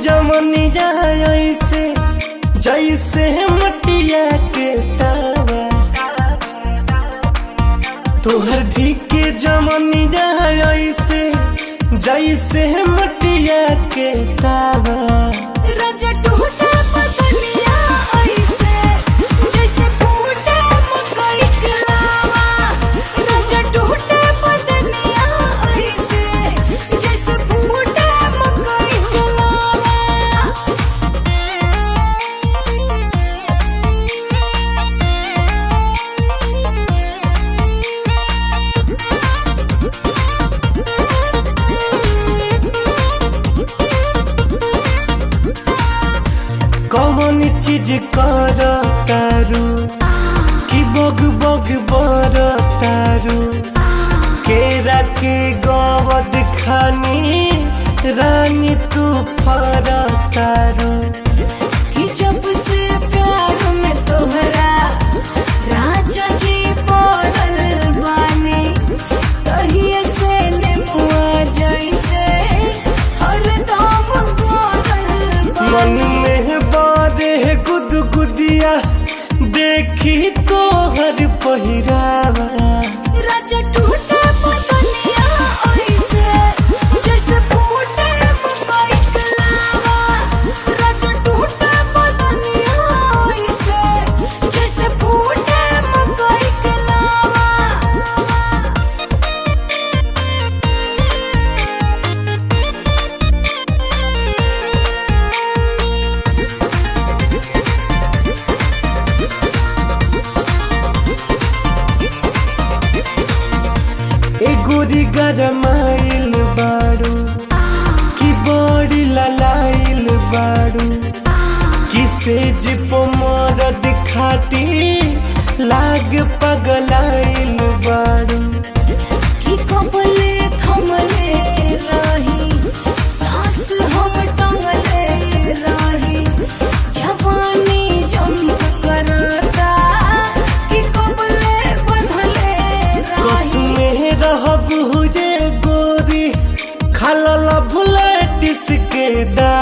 जमनिया ऐसे जैसे मटिया के तावा, तोहर धी के जमनिया ऐसे जैसे मटिया के तावा। राजा टूटे बदनिया ऐसे जैसे फूटे मकई के लावा। राजा टूटे बदनिया ऐसे जैसे फूटे मकई के लावा। कौन चीज कर तारू कि बग बग बर तारू, केरा के गवद खानी रानी तू फर तारू। कि जब से प्यार में तोहरा राजा जी पड़ल बानी, तहिए से नेमुआ जैसे हरदम गरल मन बानी। में बारे गुदगुदिया देखी तोहर पहिरावा। राजा टूटे बदनिया ऐसे जैसे फूटे मकई के लावा। राजा टूटे बदनिया ऐसे जैसे फूटे मकई के लावा। ए गोरी गरमाइल बाड़ू कि बड़ी ललाइल बाड़ू, किसे जिपो मरद खाती लाग पगलाइल बाड़ू। कि कबले थमले रही सांस हम टंगले रही, जवानी जंप करता कि कबले बंधले रही। कसमे रहब हुए गोरी खाला भुला टिस के दा